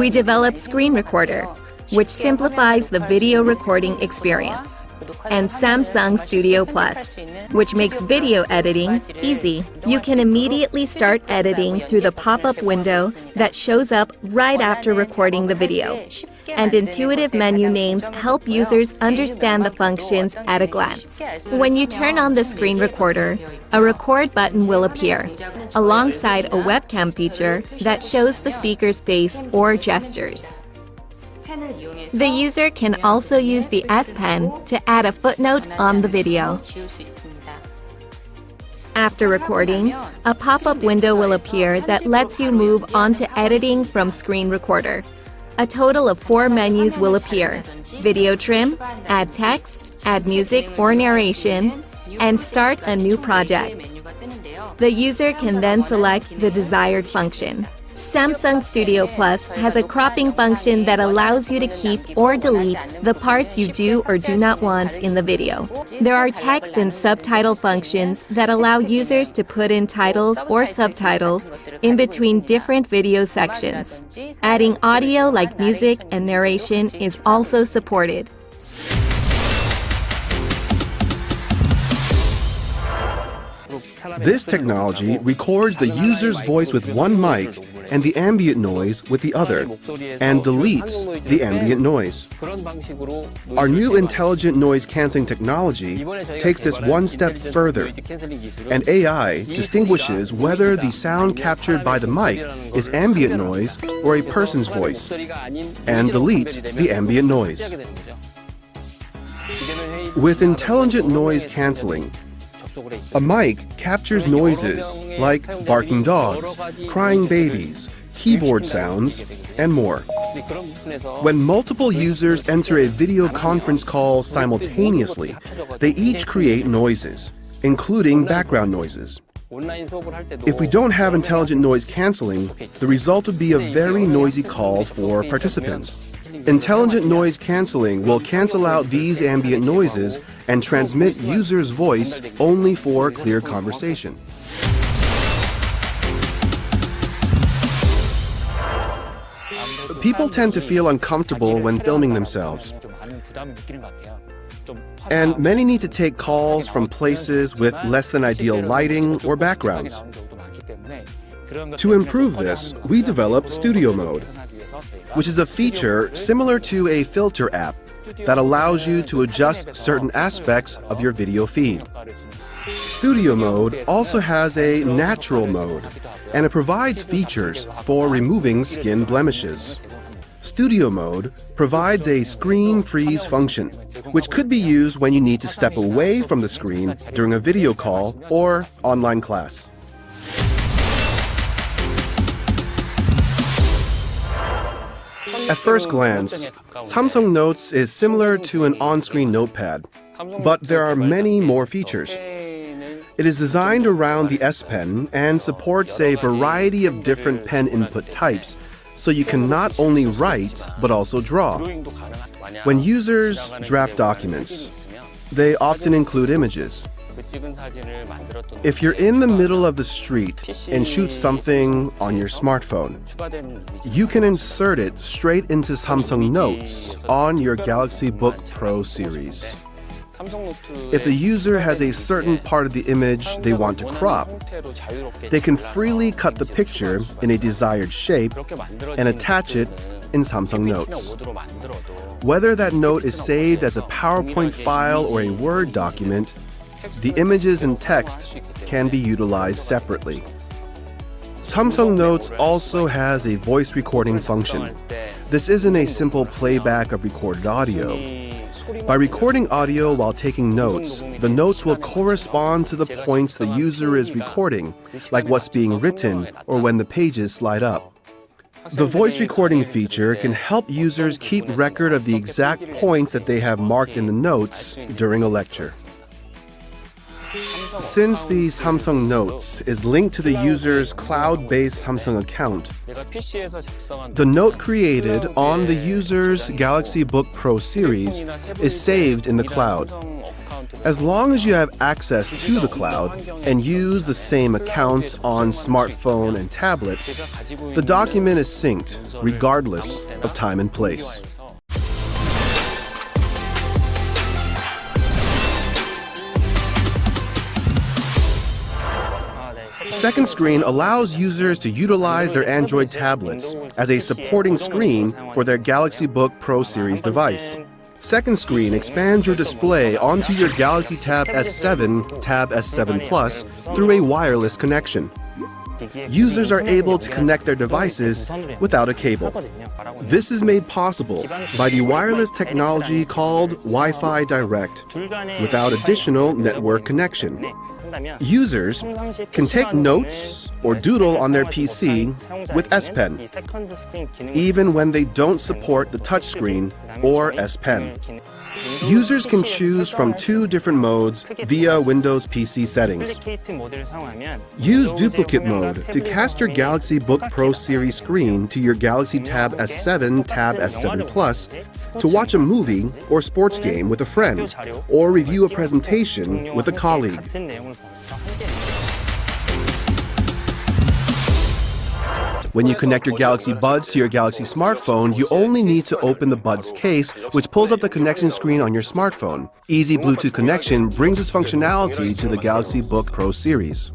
We developed Screen Recorder, which simplifies the video recording experience, and Samsung Studio Plus, which makes video editing easy. You can immediately start editing through the pop-up window that shows up right after recording the video. And intuitive menu names help users understand the functions at a glance. When you turn on the screen recorder, a record button will appear, alongside a webcam feature that shows the speaker's face or gestures. The user can also use the S Pen to add a footnote on the video. After recording, a pop-up window will appear that lets you move on to editing from Screen Recorder. A total of 4 menus will appear: Video Trim, Add Text, Add Music or Narration, and Start a New Project. The user can then select the desired function. Samsung Studio Plus has a cropping function that allows you to keep or delete the parts you do or do not want in the video. There are text and subtitle functions that allow users to put in titles or subtitles in between different video sections. Adding audio like music and narration is also supported. This technology records the user's voice with one mic and the ambient noise with the other, and deletes the ambient noise. Our new intelligent noise-canceling technology takes this one step further, and AI distinguishes whether the sound captured by the mic is ambient noise or a person's voice, and deletes the ambient noise. With intelligent noise canceling, a mic captures noises like barking dogs, crying babies, keyboard sounds, and more. When multiple users enter a video conference call simultaneously, they each create noises, including background noises. If we don't have intelligent noise canceling, the result would be a very noisy call for participants. Intelligent noise canceling will cancel out these ambient noises and transmit user's voice only for clear conversation. People tend to feel uncomfortable when filming themselves, and many need to take calls from places with less than ideal lighting or backgrounds. To improve this, we developed Studio Mode, which is a feature similar to a filter app that allows you to adjust certain aspects of your video feed. Studio Mode also has a natural mode, and it provides features for removing skin blemishes. Studio Mode provides a screen freeze function, which could be used when you need to step away from the screen during a video call or online class. At first glance, Samsung Notes is similar to an on-screen notepad, but there are many more features. It is designed around the S Pen and supports a variety of different pen input types, so you can not only write, but also draw. When users draft documents, they often include images. If you're in the middle of the street and shoot something on your smartphone, you can insert it straight into Samsung Notes on your Galaxy Book Pro series. If the user has a certain part of the image they want to crop, they can freely cut the picture in a desired shape and attach it in Samsung Notes. Whether that note is saved as a PowerPoint file or a Word document, the images and text can be utilized separately. Samsung Notes also has a voice recording function. This isn't a simple playback of recorded audio. By recording audio while taking notes, the notes will correspond to the points the user is recording, like what's being written or when the pages slide up. The voice recording feature can help users keep record of the exact points that they have marked in the notes during a lecture. Since the Samsung Notes is linked to the user's cloud-based Samsung account, the note created on the user's Galaxy Book Pro series is saved in the cloud. As long as you have access to the cloud and use the same account on smartphone and tablet, the document is synced regardless of time and place. Second screen allows users to utilize their Android tablets as a supporting screen for their Galaxy Book Pro series device. Second screen expands your display onto your Galaxy Tab S7, Tab S7 Plus through a wireless connection. Users are able to connect their devices without a cable. This is made possible by the wireless technology called Wi-Fi Direct, without additional network connection. Users can take notes or doodle on their PC with S Pen, even when they don't support the touchscreen or S Pen. Users can choose from two different modes via Windows PC settings. Use duplicate mode to cast your Galaxy Book Pro series screen to your Galaxy Tab S7, Tab S7 Plus to watch a movie or sports game with a friend, or review a presentation with a colleague. When you connect your Galaxy Buds to your Galaxy smartphone, you only need to open the Buds case, which pulls up the connection screen on your smartphone. Easy Bluetooth connection brings this functionality to the Galaxy Book Pro series.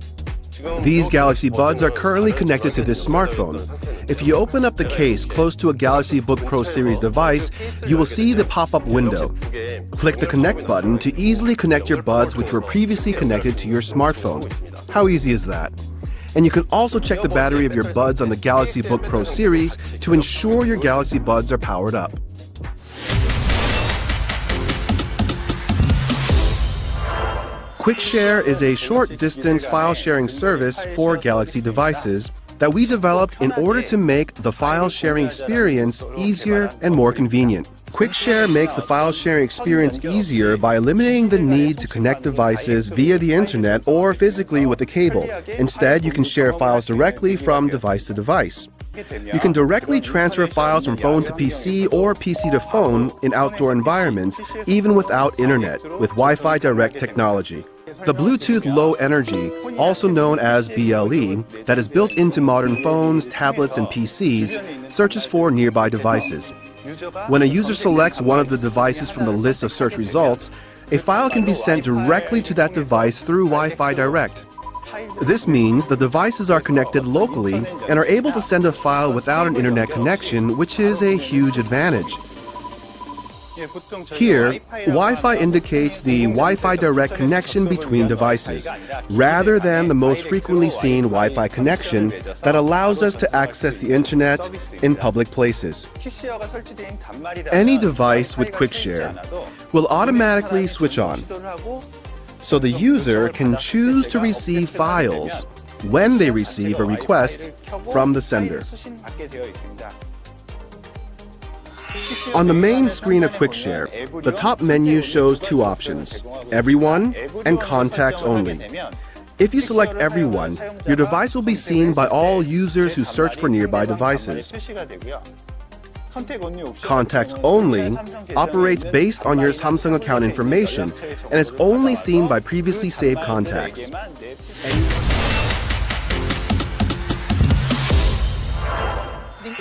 These Galaxy Buds are currently connected to this smartphone. If you open up the case close to a Galaxy Book Pro series device, you will see the pop-up window. Click the Connect button to easily connect your buds which were previously connected to your smartphone. How easy is that? And you can also check the battery of your buds on the Galaxy Book Pro series to ensure your Galaxy Buds are powered up. QuickShare is a short-distance file-sharing service for Galaxy devices that we developed in order to make the file-sharing experience easier and more convenient. QuickShare makes the file-sharing experience easier by eliminating the need to connect devices via the internet or physically with a cable. Instead, you can share files directly from device to device. You can directly transfer files from phone to PC or PC to phone in outdoor environments, even without internet, with Wi-Fi Direct technology. The Bluetooth Low Energy, also known as BLE, that is built into modern phones, tablets, and PCs, searches for nearby devices. When a user selects one of the devices from the list of search results, a file can be sent directly to that device through Wi-Fi Direct. This means the devices are connected locally and are able to send a file without an internet connection, which is a huge advantage. Here, Wi-Fi indicates the Wi-Fi Direct connection between devices, rather than the most frequently seen Wi-Fi connection that allows us to access the internet in public places. Any device with QuickShare will automatically switch on, so the user can choose to receive files when they receive a request from the sender. On the main screen of QuickShare, the top menu shows two options, Everyone and Contacts Only. If you select Everyone, your device will be seen by all users who search for nearby devices. Contacts Only operates based on your Samsung account information and is only seen by previously saved contacts.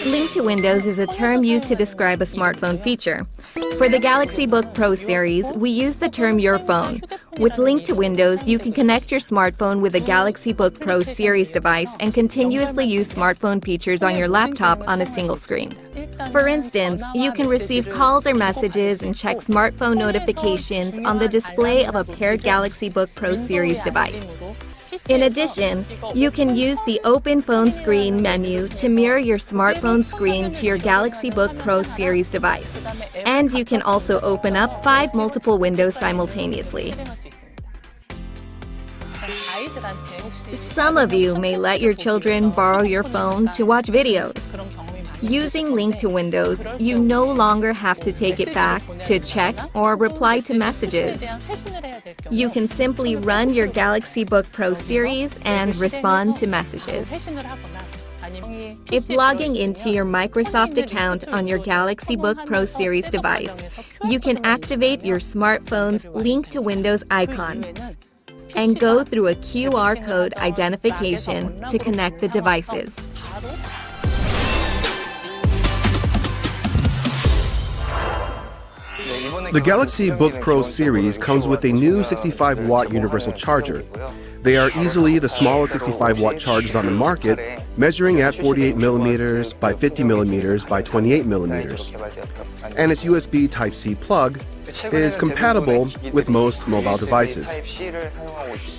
Link to Windows is a term used to describe a smartphone feature. For the Galaxy Book Pro series, we use the term Your Phone. With Link to Windows, you can connect your smartphone with a Galaxy Book Pro series device and continuously use smartphone features on your laptop on a single screen. For instance, you can receive calls or messages and check smartphone notifications on the display of a paired Galaxy Book Pro series device. In addition, you can use the Open Phone Screen menu to mirror your smartphone screen to your Galaxy Book Pro series device. And you can also open up 5 multiple windows simultaneously. Some of you may let your children borrow your phone to watch videos. Using Link to Windows, you no longer have to take it back to check or reply to messages. You can simply run your Galaxy Book Pro series and respond to messages. If logging into your Microsoft account on your Galaxy Book Pro Series device, you can activate your smartphone's Link to Windows icon and go through a QR code identification to connect the devices. The Galaxy Book Pro series comes with a new 65-watt universal charger. They are easily the smallest 65-watt chargers on the market, measuring at 48 millimeters by 50 millimeters by 28 millimeters. And its USB Type-C plug is compatible with most mobile devices.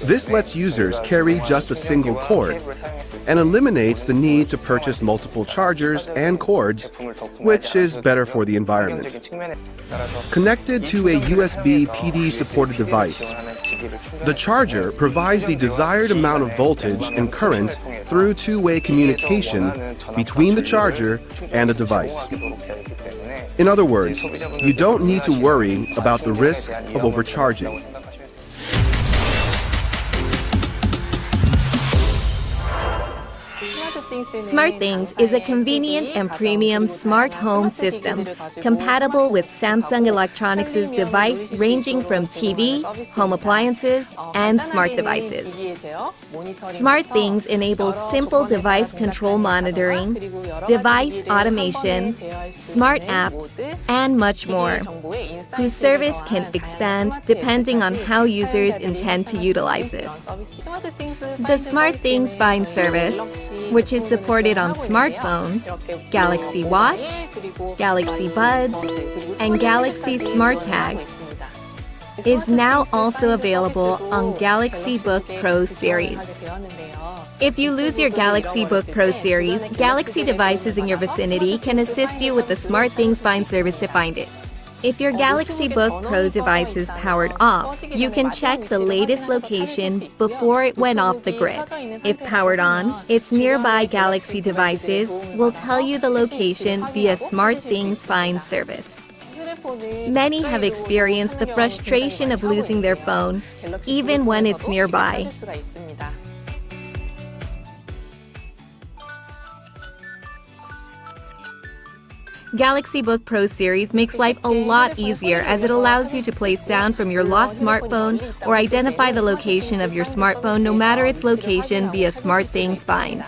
This lets users carry just a single cord and eliminates the need to purchase multiple chargers and cords, which is better for the environment. Connected to a USB PD-supported device, the charger provides the desired amount of voltage and current through two-way communication between the charger and the device. In other words, you don't need to worry about the risk of overcharging. SmartThings is a convenient and premium smart home system compatible with Samsung Electronics' device ranging from TV, home appliances, and smart devices. SmartThings enables simple device control monitoring, device automation, smart apps, and much more, whose service can expand depending on how users intend to utilize this. The SmartThings Find service, which is supported on smartphones, Galaxy Watch, Galaxy Buds, and Galaxy Smart Tag, is now also available on Galaxy Book Pro Series. If you lose your Galaxy Book Pro Series, Galaxy devices in your vicinity can assist you with the SmartThings Find service to find it. If your Galaxy Book Pro device is powered off, you can check the latest location before it went off the grid. If powered on, its nearby Galaxy devices will tell you the location via SmartThings Find service. Many have experienced the frustration of losing their phone, even when it's nearby. Galaxy Book Pro Series makes life a lot easier as it allows you to play sound from your lost smartphone or identify the location of your smartphone no matter its location via SmartThings Find.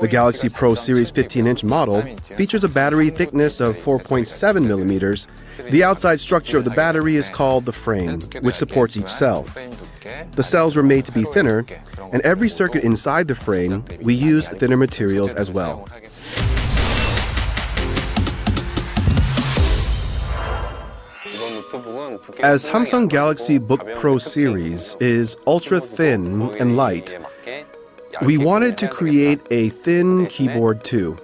The Galaxy Pro Series 15-inch model features a battery thickness of 4.7 millimeters. The outside structure of the battery is called the frame, which supports each cell. The cells were made to be thinner, and every circuit inside the frame, we use thinner materials as well. As Samsung Galaxy Book Pro Series is ultra-thin and light, we wanted to create a thin keyboard too.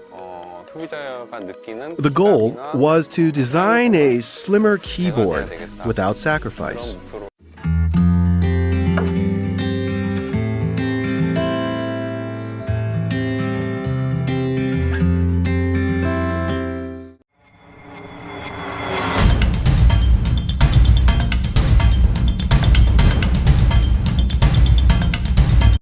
The goal was to design a slimmer keyboard without sacrifice.